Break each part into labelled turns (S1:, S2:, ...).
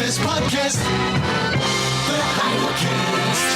S1: this podcast, the Heidelcast.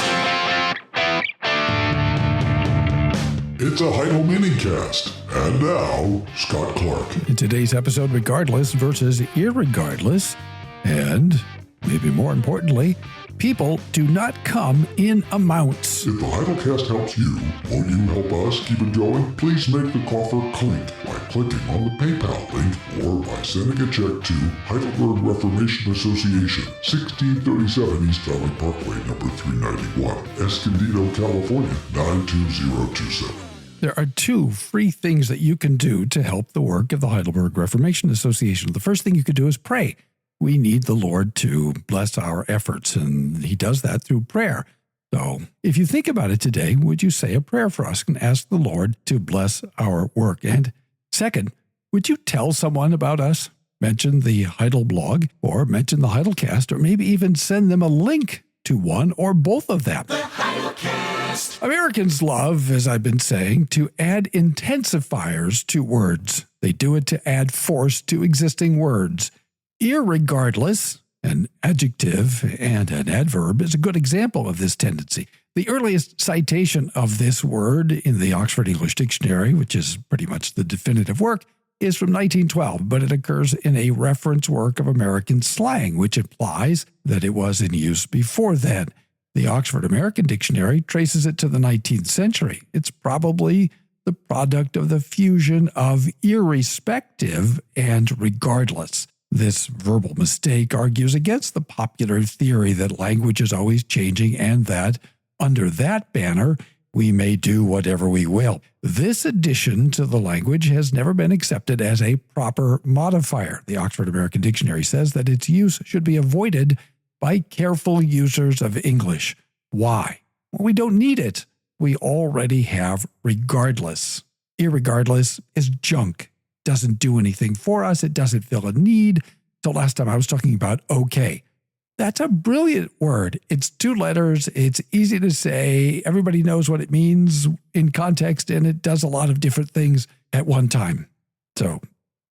S2: It's a Heidel minicast. And now, Scott Clark.
S3: In today's episode, Regardless versus Irregardless, and maybe more importantly, people do not come in amounts.
S2: If the Heidelcast helps you, won't you help us keep it going? Please make the coffer clink by clicking on the PayPal link or by sending a check to Heidelberg Reformation Association, 1637 East Valley Parkway, number 391, Escondido, California, 92027.
S3: There are two free things that you can do to help the work of the Heidelberg Reformation Association. The first thing you could do is pray. We need the Lord to bless our efforts, and He does that through prayer. So if you think about it today, would you say a prayer for us and ask the Lord to bless our work? And second, would you tell someone about us? Mention the Heidel blog, or mention the Heidelcast, or maybe even send them a link to one or both of them.
S1: The Heidelcast.
S3: Americans love, as I've been saying, to add intensifiers to words. They do it to add force to existing words. Irregardless, an adjective and an adverb, is a good example of this tendency. The earliest citation of this word in the Oxford English Dictionary, which is pretty much the definitive work, is from 1912, but it occurs in a reference work of American slang, which implies that it was in use before then. The Oxford American Dictionary traces it to the 19th century. It's probably the product of the fusion of irrespective and regardless. This verbal mistake argues against the popular theory that language is always changing and that, under that banner, we may do whatever we will. This addition to the language has never been accepted as a proper modifier. The Oxford American Dictionary says that its use should be avoided by careful users of English. Why? Well, we don't need it. We already have regardless. Irregardless is junk. Doesn't do anything for us. It doesn't fill a need. So last time I was talking about okay. That's a brilliant word. It's two letters. It's easy to say. Everybody knows what it means in context, and it does a lot of different things at one time. So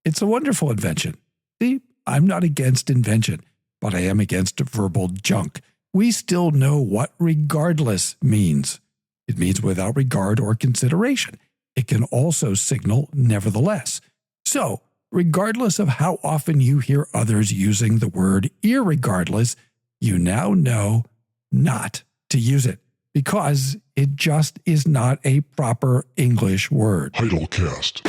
S3: it's a wonderful invention. See, I'm not against invention, but I am against verbal junk. We still know what regardless means. It means without regard or consideration. It can also signal nevertheless. So, regardless of how often you hear others using the word irregardless, you now know not to use it because it just is not a proper English word.
S2: Heidelcast.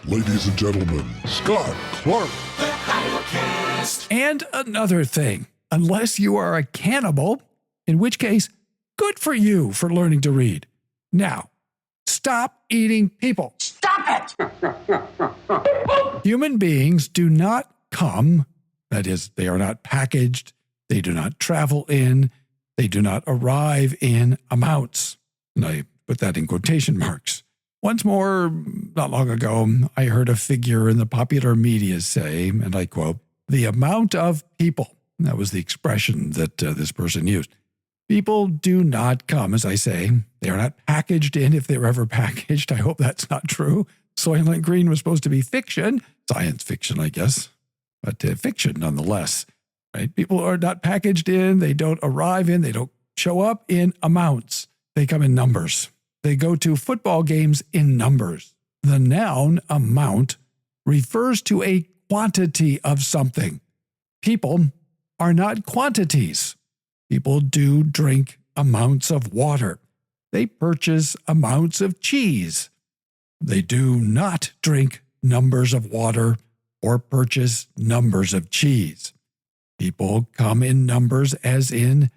S2: Ladies and gentlemen, Scott Clark.
S1: The Heidelcast.
S3: And another thing, unless you are a cannibal, in which case, good for you for learning to read. Now, stop eating people.
S1: Stop it!
S3: Human beings do not come, that is, they are not packaged, they do not travel in, they do not arrive in amounts. And I put that in quotation marks. Once more, not long ago, I heard a figure in the popular media say, and I quote, the amount of people, that was the expression that this person used. People do not come, as I say. They are not packaged in if they're ever packaged. I hope that's not true. Soylent Green was supposed to be fiction, science fiction, I guess, but fiction nonetheless. Right? People are not packaged in. They don't arrive in. They don't show up in amounts. They come in numbers. They go to football games in numbers. The noun amount refers to a quantity of something. People are not quantities. People do drink amounts of water. They purchase amounts of cheese. They do not drink numbers of water or purchase numbers of cheese. People come in numbers, as in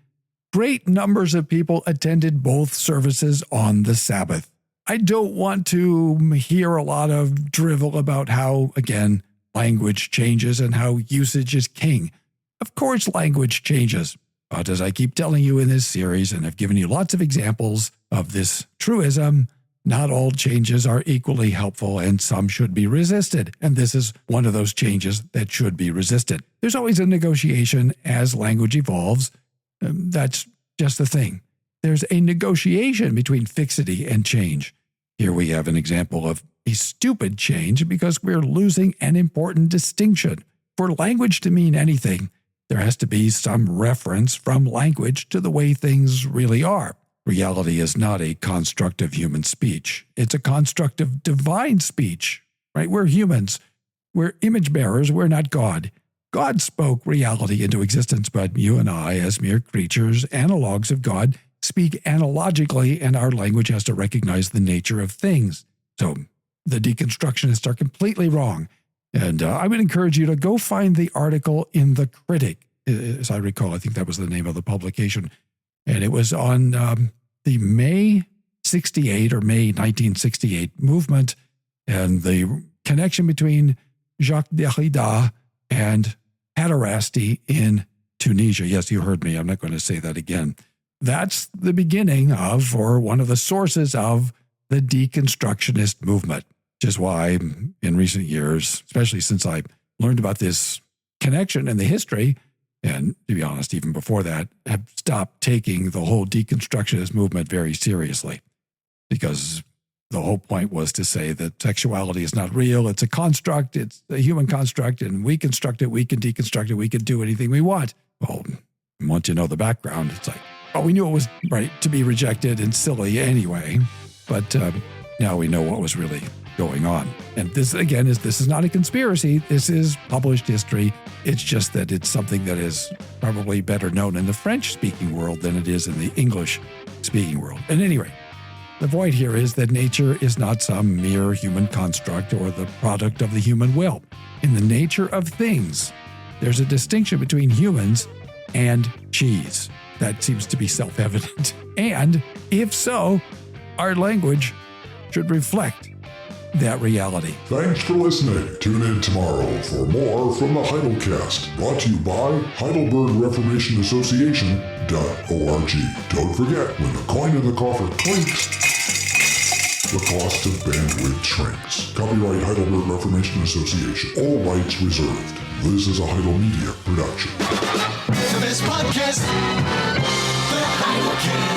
S3: great numbers of people attended both services on the Sabbath. I don't want to hear a lot of drivel about how, again, language changes and how usage is king. Of course, language changes. But as I keep telling you in this series, and I've given you lots of examples of this truism, not all changes are equally helpful and some should be resisted. And this is one of those changes that should be resisted. There's always a negotiation as language evolves. That's just the thing. There's a negotiation between fixity and change. Here we have an example of a stupid change because we're losing an important distinction. For language to mean anything, there has to be some reference from language to the way things really are. Reality is not a construct of human speech. It's a construct of divine speech, right? We're humans. We're image bearers. We're not God. God spoke reality into existence, but you and I, as mere creatures, analogs of God, speak analogically, and our language has to recognize the nature of things. So the deconstructionists are completely wrong. And I would encourage you to go find the article in The Critic. As I recall, I think that was the name of the publication. And it was on the May 68 or May 1968 movement and the connection between Jacques Derrida and pederasty in Tunisia. Yes, you heard me. I'm not going to say that again. That's the beginning of, or one of the sources of, the deconstructionist movement, which is why in recent years, especially since I learned about this connection and the history, and to be honest, even before that, have stopped taking the whole deconstructionist movement very seriously, because the whole point was to say that sexuality is not real. It's a construct. It's a human construct, and we construct it. We can deconstruct it. We can do anything we want. Well, once you know the background, it's like, oh, we knew it was right to be rejected and silly anyway, but now we know what was really going on. And this, again, this is not a conspiracy. This is published history. It's just that it's something that is probably better known in the French-speaking world than it is in the English-speaking world. At any rate, the point here is that nature is not some mere human construct or the product of the human will. In the nature of things, there's a distinction between humans and cheese. That seems to be self-evident. And if so, our language should reflect that reality.
S2: Thanks for listening. Tune in tomorrow for more from the Heidelcast, brought to you by HeidelbergReformationAssociation.org. Don't forget, when the coin in the coffer clinks, the cost of bandwidth shrinks. Copyright Heidelberg Reformation Association. All rights reserved. This is a Heidel Media production.
S1: To this podcast, the Heidelcast.